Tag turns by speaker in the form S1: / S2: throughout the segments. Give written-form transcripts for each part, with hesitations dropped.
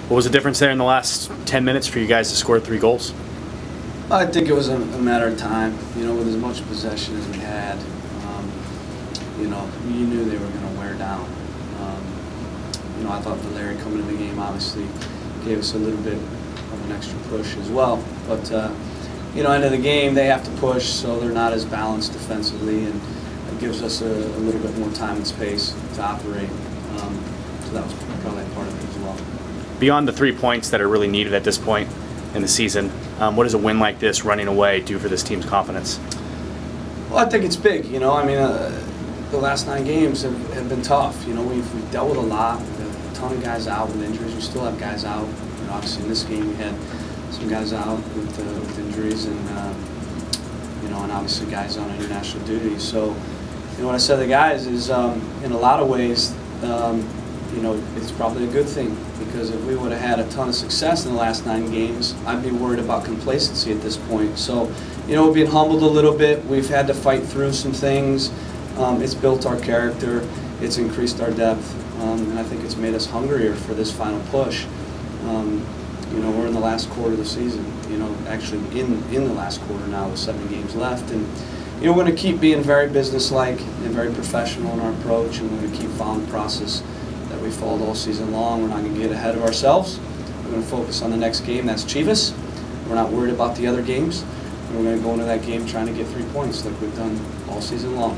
S1: What was the difference there in the last 10 minutes for you guys to score 3 goals?
S2: I think it was a matter of time. You know, with as much possession as we had, you know, you knew they were going to wear down. You know, I thought Larry coming into the game obviously gave us a little bit of an extra push as well. But you know, end of the game they have to push, so they're not as balanced defensively, and it gives us a little bit more time and space to operate. So that was probably a part of it as well.
S1: Beyond the 3 points that are really needed at this point in the season, what does a win like this, running away, do for this team's confidence?
S2: Well, I think it's big. You know, I mean, the last 9 games have been tough. You know, we've dealt with a lot. We have a ton of guys out with injuries. We still have guys out. You know, obviously in this game we had some guys out with injuries, and you know, and obviously guys on international duty. So, you know, what I said to the guys is, in a lot of ways, you know, it's probably a good thing, because if we would have had a ton of success in the last 9 games, I'd be worried about complacency at this point. So, you know, we're being humbled a little bit. We've had to fight through some things. It's built our character. It's increased our depth, and I think it's made us hungrier for this final push. You know, we're in the last quarter of the season. You know, actually in the last quarter now with 7 games left, and you know, we're going to keep being very businesslike and very professional in our approach, and we're going to keep following the process that we followed all season long. We're not going to get ahead of ourselves. We're going to focus on the next game. That's Chivas. We're not worried about the other games. And we're going to go into that game trying to get 3 points like we've done all season long.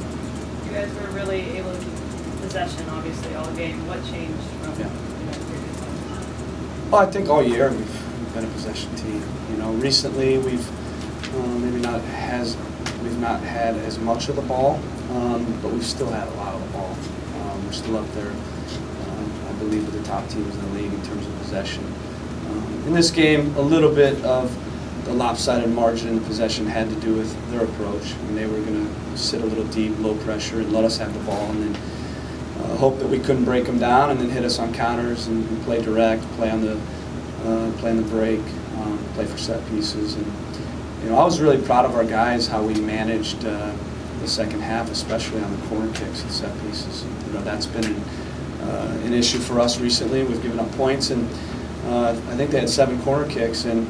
S3: You guys were really able to keep possession, obviously, all game. What changed from previous times?
S2: Well, I think all year we've been a possession team. You know, recently we've not had as much of the ball, but we've still had a lot of the ball. We're still up there, I believe, with the top teams in the league in terms of possession. In this game, a little bit of the lopsided margin in the possession had to do with their approach. I mean, they were going to sit a little deep, low pressure, and let us have the ball, and then hope that we couldn't break them down, and then hit us on counters and play direct, play on the break, play for set pieces. And you know, I was really proud of our guys, how we managed the second half, especially on the corner kicks and set pieces. You know, that's been an issue for us recently. We've given up points, and I think they had 7 corner kicks, and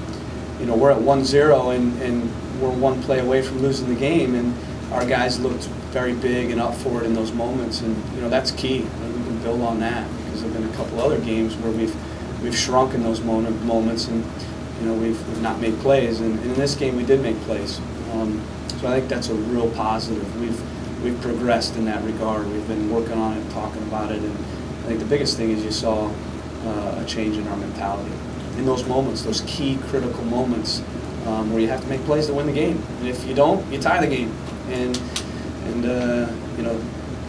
S2: you know, we're at 1-0, and we're 1 play away from losing the game, and our guys looked very big and up for it in those moments, and you know, that's key. And we can build on that, because there've been a couple other games where we've shrunk in those moments, and you know, we've not made plays, and in this game we did make plays. So I think that's a real positive. We've progressed in that regard. We've been working on it, talking about it, and I think the biggest thing is you saw a change in our mentality in those moments, those key critical moments where you have to make plays to win the game, and if you don't, you tie the game. And you know,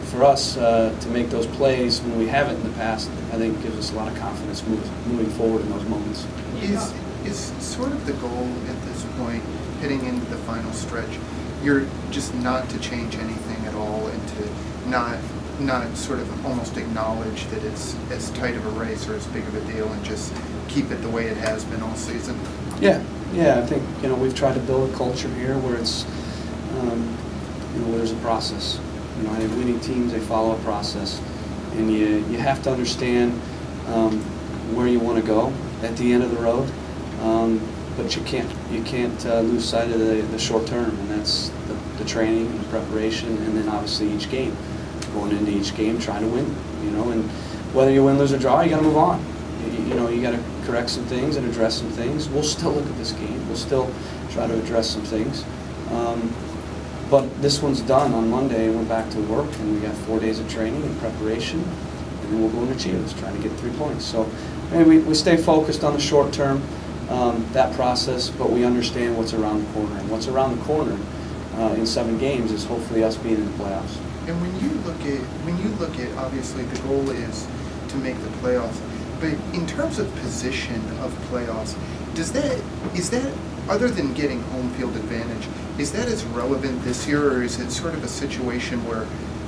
S2: for us to make those plays when we haven't in the past, I think gives us a lot of confidence moving forward in those moments.
S4: Is sort of the goal at this point, heading into the final stretch, you're just not to change anything at all, and to not sort of almost acknowledge that it's as tight of a race or as big of a deal, and just keep it the way it has been all season?
S2: Yeah, I think, you know, we've tried to build a culture here where it's you know, where there's a process. You know, I think winning teams, they follow a process, and you have to understand where you want to go at the end of the road, but you can't lose sight of the short term, and that's the training and the preparation, and then obviously each game, going into each game trying to win. You know, and whether you win, lose, or draw, you got to move on. You know, you got to correct some things and address some things. We'll still look at this game. We'll still try to address some things. But this one's done on Monday, and we're back to work, and we got 4 days of training and preparation, and then we'll go into Chivas trying to get 3 points. So, I mean, we stay focused on the short term, that process, but we understand what's around the corner, and what's around the corner in 7 games is hopefully us being in the playoffs.
S4: And when you look at obviously the goal is to make the playoffs, but in terms of position of playoffs, is that other than getting home field advantage, is that as relevant this year, or is it sort of a situation where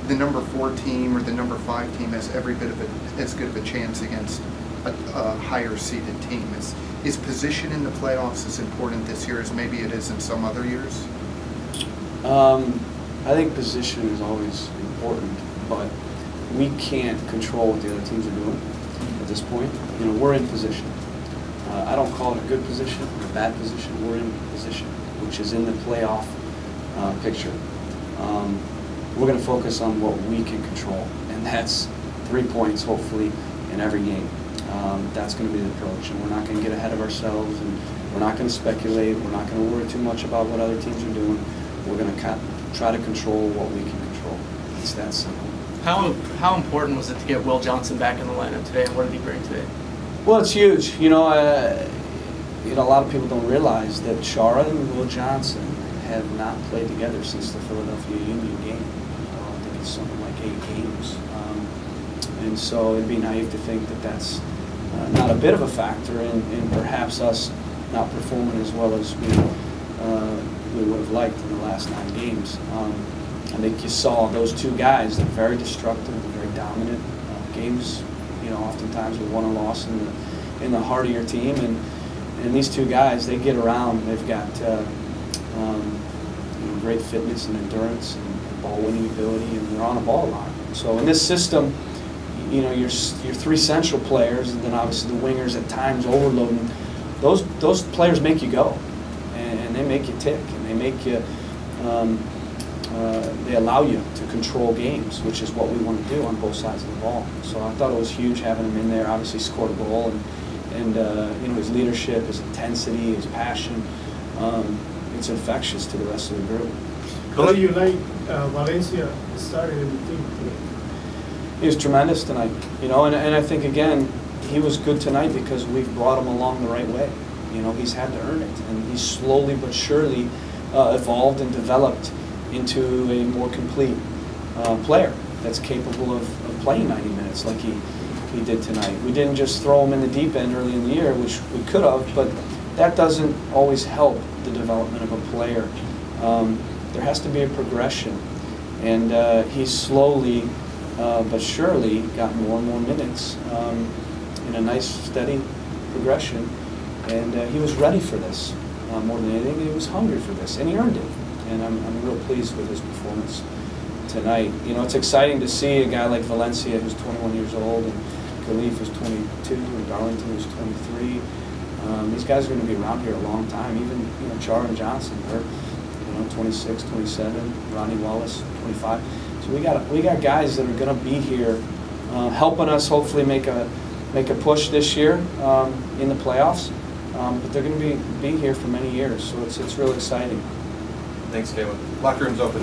S4: the number 4 team or the number 5 team has every bit of as good of a chance against a higher seeded team? Is position in the playoffs as important this year as maybe it is in some other years?
S2: I think position is always important, but we can't control what the other teams are doing at this point. You know, we're in position. I don't call it a good position or a bad position. We're in position, which is in the playoff picture. We're going to focus on what we can control, and that's 3 points, hopefully, in every game. That's going to be the approach, and we're not going to get ahead of ourselves, and we're not going to speculate. We're not going to worry too much about what other teams are doing. We're going to try to control what we can control. It's that simple.
S5: How important was it to get Will Johnson back in the lineup today, and what did he bring today?
S2: Well, it's huge. You know, a lot of people don't realize that Chara and Will Johnson have not played together since the Philadelphia Union game. I think it's something like 8 games. And so it'd be naive to think that that's not a bit of a factor in perhaps us not performing as well as we would have liked in the last 9 games. I think you saw those 2 guys. They're very destructive, very dominant. Games, you know, oftentimes with won or lost in the heart of your team. And these 2 guys, they get around. They've got you know, great fitness and endurance and ball-winning ability, and they're on the ball a lot. So in this system, you know, your 3 central players, and then obviously the wingers at times overloading. Those players make you go, and they make you tick, and they make you. They allow you to control games, which is what we want to do on both sides of the ball. So I thought it was huge having him in there. Obviously scored a goal, and you know, his leadership, his intensity, his passion, it's infectious to the rest of the group.
S6: How do you like Valencia started in the team today?
S2: He was tremendous tonight, you know, and I think again he was good tonight because we've brought him along the right way. You know, he's had to earn it, and he's slowly but surely evolved and developed into a more complete player that's capable of playing 90 minutes like he did tonight. We didn't just throw him in the deep end early in the year, which we could have, but that doesn't always help the development of a player. There has to be a progression, and he's slowly but surely got more and more minutes in a nice, steady progression, and he was ready for this. More than anything, he was hungry for this, and he earned it. And I'm real pleased with his performance tonight. You know, it's exciting to see a guy like Valencia, who's 21 years old, and Khalif is 22, and Darlington is 23. These guys are going to be around here a long time. Even, you know, Chara and Johnson, they're, you know, 26, 27. Ronnie Wallace, 25. So we got guys that are going to be here, helping us hopefully make a push this year in the playoffs. But they're going to be here for many years. So it's real exciting.
S7: Thanks, Caleb. Locker room's open.